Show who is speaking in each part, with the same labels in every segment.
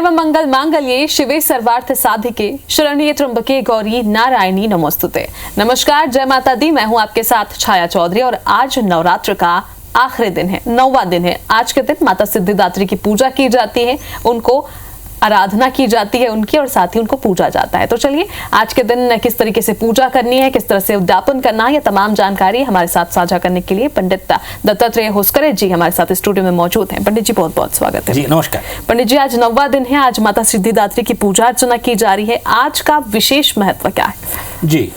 Speaker 1: सर्व मंगल मांगल्ये शिवे सर्वार्थ साधिके शरण्ये त्र्यंबके गौरी नारायणी नमोस्तुते। नमस्कार, जय माता दी। मैं हूं आपके साथ छाया चौधरी और आज नवरात्र का आखिरी दिन है, 9वां दिन है। आज के दिन माता सिद्धिदात्री की पूजा की जाती है, उनको आराधना की जाती है उनकी, और साथ ही उनको पूजा जाता है। तो चलिए आज के दिन किस तरीके से पूजा करनी है, किस तरह से उद्यापन करना है, ये तमाम जानकारी हमारे साथ साझा करने के लिए पंडित दत्तात्रेय होसकरे जी हमारे साथ स्टूडियो में मौजूद हैं। पंडित जी बहुत बहुत स्वागत है।
Speaker 2: जी नमस्कार।
Speaker 1: पंडित जी, आज 9वां दिन है, आज माता सिद्धिदात्री की पूजा अर्चना की जा रही है। आज का विशेष महत्व क्या है?
Speaker 2: जी,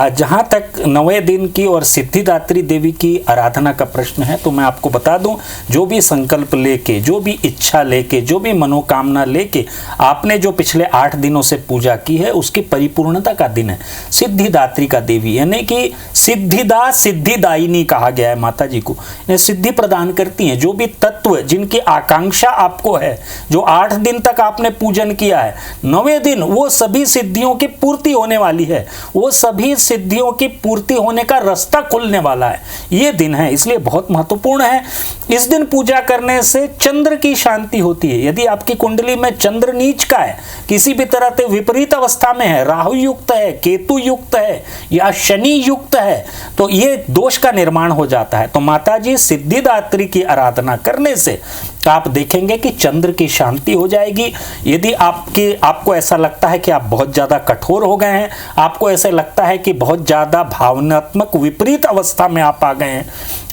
Speaker 2: जहाँ तक 9वें दिन की और सिद्धिदात्री देवी की आराधना का प्रश्न है, तो मैं आपको बता दूं, जो भी संकल्प लेके, जो भी इच्छा लेके, जो भी मनोकामना लेके आपने जो पिछले 8 दिनों से पूजा की है, उसकी परिपूर्णता का दिन है सिद्धिदात्री का देवी, यानी कि सिद्धिदा सिद्धिदायिनी कहा गया है माता जी को। ये सिद्धि प्रदान करती हैं। जो भी तत्व जिनकी आकांक्षा आपको है, जो 8 दिन तक आपने पूजन किया है, 9वें दिन वो सभी सिद्धियों की पूर्ति होने वाली है। वो सभी सिद्धियों की पूर्ति होने का रास्ता खुलने वाला है, ये दिन है, इसलिए बहुत महत्वपूर्ण है। इस दिन पूजा करने से चंद्र की शांति होती है। यदि आपकी कुंडली में चंद्र नीच का है, किसी भी तरह से विपरीत अवस्था में है, राहु युक्त है, केतु युक्त है या शनि युक्त है, तो ये दोष का निर्माण हो जाता है। तो माता जी सिद्धिदात्री की आराधना करने से आप देखेंगे कि चंद्र की शांति हो जाएगी। यदि आपको ऐसा लगता है कि आप बहुत ज्यादा कठोर हो गए हैं, आपको ऐसा लगता है कि बहुत ज्यादा भावनात्मक विपरीत अवस्था में आप आ गए हैं,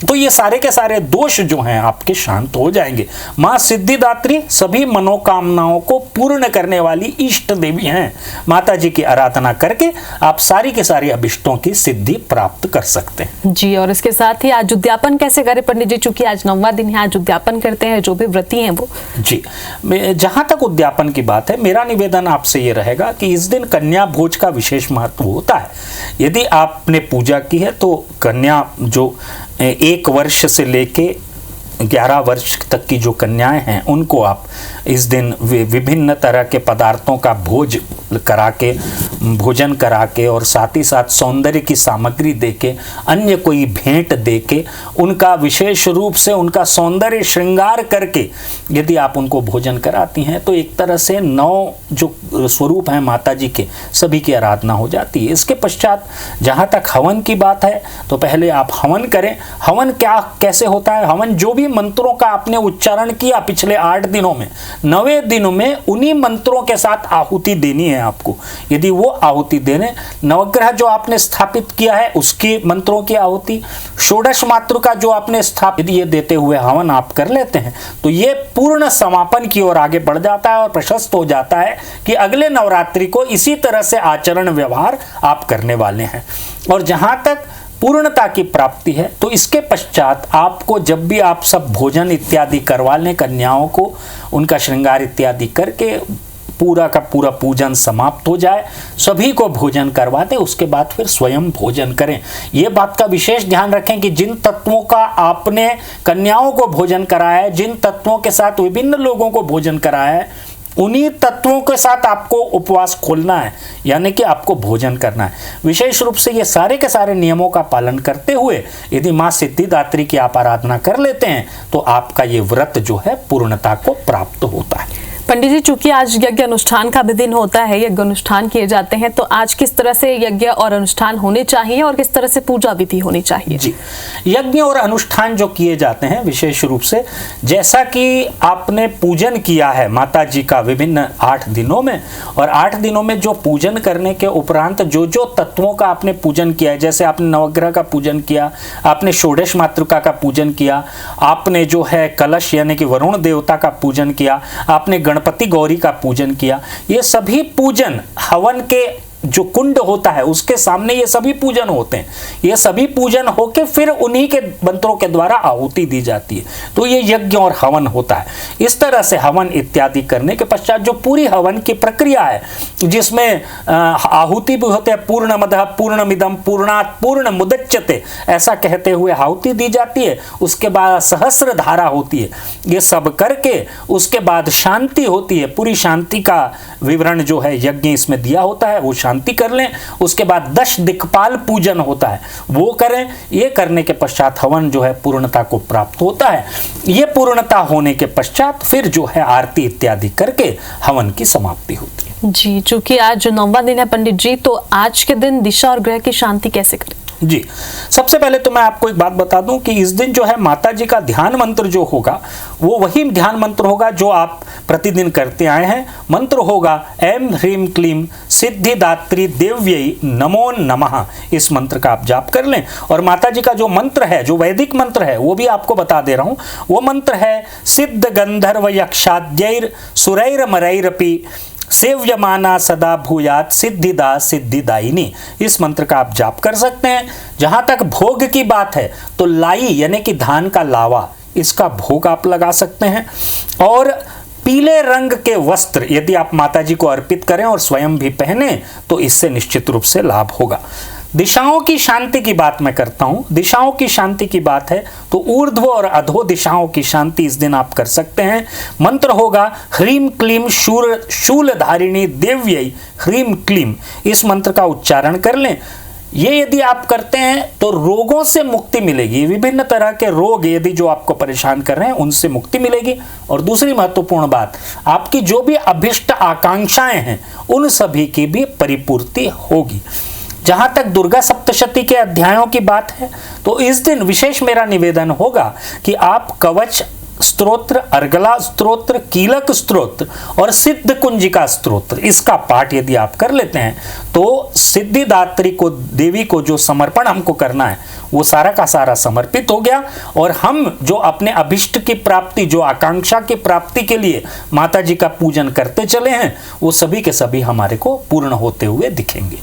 Speaker 2: तो ये सारे के सारे दोष जो हैं आपके शांत हो जाएंगे। मां सिद्धिदात्री सभी मनोकामनाओं को पूर्ण करने वाली इष्ट देवी हैं। माता जी की आराधना करके आप सारी के सारी अभिष्टों की सिद्धि प्राप्त कर सकते हैं।
Speaker 1: जी, और इसके साथ ही आज उद्यापन कैसे करें पंडित जी? चूंकि आज 9वां दिन है, आज उद्यापन करते हैं जो भी व्रती हैं वो।
Speaker 2: जी, जहां तक उद्यापन की बात है, मेरा निवेदन आपसे ये रहेगा कि इस दिन कन्या भोज का विशेष महत्व होता है। यदि आपने पूजा की है तो कन्या जो 1 वर्ष से लेके 11 वर्ष तक की जो कन्याएं हैं, उनको आप इस दिन विभिन्न तरह के पदार्थों का भोजन करा के और साथ ही साथ सौंदर्य की सामग्री देके, अन्य कोई भेंट देके, उनका विशेष रूप से उनका सौंदर्य श्रृंगार करके यदि आप उनको भोजन कराती हैं, तो एक तरह से 9 जो स्वरूप हैं माता जी के, सभी की आराधना हो जाती है। इसके पश्चात जहाँ तक हवन की बात है, तो पहले आप हवन करें। हवन कैसे होता है? हवन जो भी मंत्रों का आपने उच्चारण किया पिछले 8 दिनों में, 9वें दिनों में उन्हीं मंत्रों के साथ आहुति देनी है आपको। यदि वो आहुति देने, नवग्रह जो आपने स्थापित किया है उसके मंत्रों की आहुति, षोडश मातृका जो आपने स्थापित, ये देते हुए हवन आप कर लेते हैं, तो ये पूर्ण समापन की ओर आगे बढ़ जाता है और प्रशस्त हो जाता है कि अगले नवरात्रि को इसी तरह से आचरण व्यवहार आप करने वाले हैं। और जहां तक पूर्णता की प्राप्ति है, तो इसके पश्चात आपको जब भी आप सब भोजन इत्यादि करवा लें, कन्याओं को उनका श्रृंगार इत्यादि करके पूरा का पूरा पूजन समाप्त हो जाए, सभी को भोजन करवा दें, उसके बाद फिर स्वयं भोजन करें। ये बात का विशेष ध्यान रखें कि जिन तत्वों का आपने कन्याओं को भोजन कराया है, जिन तत्वों के साथ विभिन्न लोगों को भोजन कराया है, उन्हीं तत्वों के साथ आपको उपवास खोलना है, यानी कि आपको भोजन करना है। विशेष रूप से ये सारे के सारे नियमों का पालन करते हुए यदि मां सिद्धिदात्री की आप आराधना कर लेते हैं, तो आपका ये व्रत जो है पूर्णता को प्राप्त होता है।
Speaker 1: पंडित जी, चूंकि आज यज्ञ अनुष्ठान का भी दिन होता है, यज्ञ अनुष्ठान किए जाते हैं, तो आज किस तरह से यज्ञ और अनुष्ठान होने चाहिए और किस तरह से पूजा विधि होनी चाहिए?
Speaker 2: जी, यज्ञ और अनुष्ठान जो किए जाते हैं विशेष रूप से, जैसा कि आपने पूजन किया है माता जी का विभिन्न 8 दिनों में, और 8 दिनों में जो पूजन करने के उपरांत जो जो तत्वों का आपने पूजन किया है, जैसे आपने नवग्रह का पूजन किया, आपने षोडश मातृका का पूजन किया, आपने जो है कलश यानी कि वरुण देवता का पूजन किया, आपने गणपति गौरी का पूजन किया, ये सभी पूजन हवन के जो कुंड होता है उसके सामने ये सभी पूजन होते हैं। ये सभी पूजन होके फिर उन्हीं के मंत्रों के द्वारा आहुति दी जाती है, तो ये यज्ञ और हवन होता है। इस तरह से हवन इत्यादि करने के पश्चात जो पूरी हवन की प्रक्रिया है, जिसमें आहुति भी होते हैं, पूर्णमदः पूर्णमिदं पूर्णात् पूर्णमुदच्यते, ऐसा कहते हुए आहुति दी जाती है। उसके बाद सहस्र धारा होती है। ये सब करके उसके बाद शांति होती है। पूरी शांति का विवरण जो है यज्ञ इसमें दिया होता है, वो शांति शांति कर लें। उसके बाद 10 दिक्पाल पूजन होता है, वो करें। ये करने के पश्चात हवन जो है पूर्णता को प्राप्त होता है। ये पूर्णता होने के पश्चात फिर जो है आरती इत्यादि करके हवन की समाप्ति होती है।
Speaker 1: जी, चूंकि आज 9वां दिन है पंडित जी, तो आज के दिन दिशा और ग्रह की शांति कैसे करें?
Speaker 2: जी, सबसे पहले तो मैं आपको एक बात बता दूं कि इस दिन जो है माता जी का ध्यान मंत्र जो होगा वो वही ध्यान मंत्र होगा जो आप प्रतिदिन करते आए हैं। मंत्र होगा ऐं ह्रीं क्लीं सिद्धिदात्री देव्यै नमो नमः। इस मंत्र का आप जाप कर लें। और माता जी का जो मंत्र है, जो वैदिक मंत्र है, वो भी आपको बता दे रहा हूं। वो मंत्र है सिद्ध गंधर्व यक्षाद्यैर सुरैरमरैरपि सेव्यमाना सदा भूयात सिद्धिदा सिद्धिदायिनी। इस मंत्र का आप जाप कर सकते हैं। जहां तक भोग की बात है तो लाई यानी कि धान का लावा, इसका भोग आप लगा सकते हैं। और पीले रंग के वस्त्र यदि आप माता जी को अर्पित करें और स्वयं भी पहने तो इससे निश्चित रूप से लाभ होगा। दिशाओं की शांति की बात मैं करता हूं। दिशाओं की शांति की बात है तो ऊर्ध्व और अधो दिशाओं की शांति इस दिन आप कर सकते हैं। मंत्र होगा ह्रीं क्लीं शूलधारिणी देव्यै ह्रीं क्लीं। इस मंत्र का उच्चारण कर लें। ये यदि आप करते हैं तो रोगों से मुक्ति मिलेगी। विभिन्न तरह के रोग यदि जो आपको परेशान कर रहे हैं उनसे मुक्ति मिलेगी। और दूसरी महत्वपूर्ण बात, आपकी जो भी अभिष्ट आकांक्षाएं हैं उन सभी की भी परिपूर्ति होगी। जहां तक दुर्गा सप्तशती के अध्यायों की बात है तो इस दिन विशेष मेरा निवेदन होगा कि आप कवच स्तोत्र, अर्गला स्तोत्र, कीलक स्तोत्र और सिद्ध कुंजिका स्तोत्र, इसका पाठ यदि आप कर लेते हैं तो सिद्धिदात्री को, देवी को जो समर्पण हमको करना है वो सारा का सारा समर्पित हो गया। और हम जो अपने अभिष्ट की प्राप्ति, जो आकांक्षा की प्राप्ति के लिए माता जी का पूजन करते चले हैं, वो सभी के सभी हमारे को पूर्ण होते हुए दिखेंगे।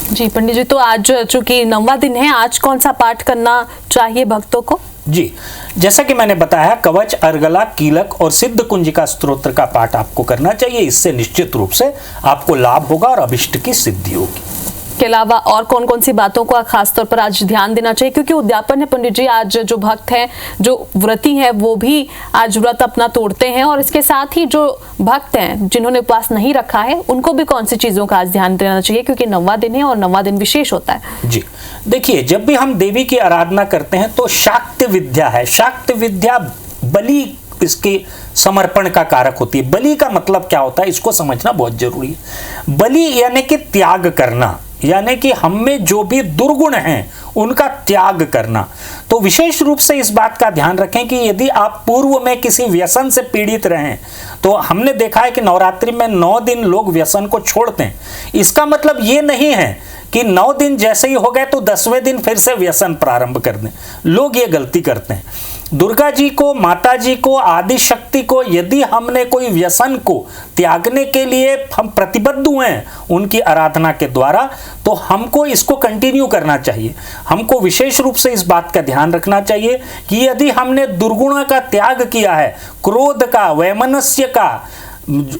Speaker 1: जी पंडित जी, तो आज चूंकि 9वां दिन है, आज कौन सा पाठ करना चाहिए भक्तों को?
Speaker 2: जी, जैसा कि मैंने बताया, कवच, अर्गला, कीलक और सिद्ध कुंजिका स्तोत्र का पाठ आपको करना चाहिए। इससे निश्चित रूप से आपको लाभ होगा और अभिष्ट की सिद्धि होगी।
Speaker 1: के अलावा और कौन कौन सी बातों को खासतौर पर आज ध्यान देना चाहिए? क्योंकि उद्यापन है पंडित जी, आज जो भक्त हैं, जो व्रती हैं, वो भी आज व्रत अपना तोड़ते हैं। और इसके साथ ही जो भक्त हैं जिन्होंने उपवास नहीं रखा है, उनको भी कौन सी चीजों का आज ध्यान देना चाहिए? क्योंकि 9वां दिन है और 9वां दिन विशेष होता है।
Speaker 2: जी देखिए, जब भी हम देवी की आराधना करते हैं तो शाक्त विद्या है। शाक्त विद्या बलि इसके समर्पण का कारक होती है। बलि का मतलब क्या होता है, इसको समझना बहुत जरूरी है। बलि यानी कि त्याग करना, यानी कि हम में जो भी दुर्गुण हैं उनका त्याग करना। तो विशेष रूप से इस बात का ध्यान रखें कि यदि आप पूर्व में किसी व्यसन से पीड़ित रहे तो हमने देखा है कि नवरात्रि में 9 दिन लोग व्यसन को छोड़ते हैं। इसका मतलब ये नहीं है कि 9 दिन जैसे ही हो गए तो 10वें दिन फिर से व्यसन प्रारंभ कर दें। लोग ये गलती करते हैं। दुर्गा जी को, माता जी को, आदि शक्ति को यदि हमने कोई व्यसन को त्यागने के लिए हम प्रतिबद्ध हुए हैं उनकी आराधना के द्वारा, तो हमको इसको कंटिन्यू करना चाहिए। हमको विशेष रूप से इस बात का ध्यान रखना चाहिए कि यदि हमने दुर्गुणों का त्याग किया है, क्रोध का, वैमनस्य का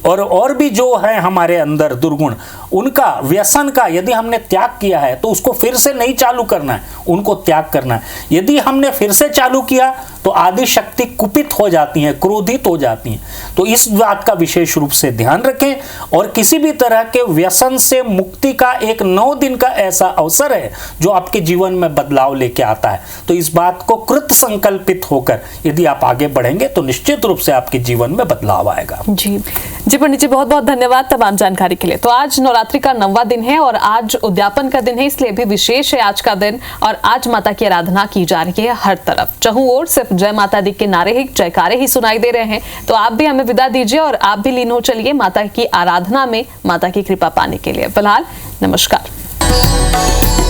Speaker 2: और भी जो है हमारे अंदर दुर्गुण, उनका, व्यसन का यदि हमने त्याग किया है तो उसको फिर से नहीं चालू करना है, उनको त्याग करना है। यदि हमने फिर से चालू किया तो आदि शक्ति कुपित हो जाती हैं, क्रोधित हो जाती हैं। तो इस बात का विशेष रूप से ध्यान रखें। और किसी भी तरह के व्यसन से मुक्ति का एक 9 दिन का ऐसा अवसर है जो आपके जीवन में बदलाव लेके आता है। तो इस बात को कृत संकल्पित होकर यदि आप आगे बढ़ेंगे तो निश्चित रूप से आपके जीवन में बदलाव आएगा।
Speaker 1: जी पंडित जी, बहुत बहुत धन्यवाद तमाम जानकारी के लिए। तो आज नवरात्रि का 9वां दिन है और आज उद्यापन का दिन है, इसलिए भी विशेष है आज का दिन। और आज माता की आराधना की जा रही है हर तरफ, चहुं ओर सिर्फ जय माता दी के नारे ही, जयकारे ही सुनाई दे रहे हैं। तो आप भी हमें विदा दीजिए और आप भी लीन हो चलिए माता की आराधना में, माता की कृपा पाने के लिए। फिलहाल नमस्कार।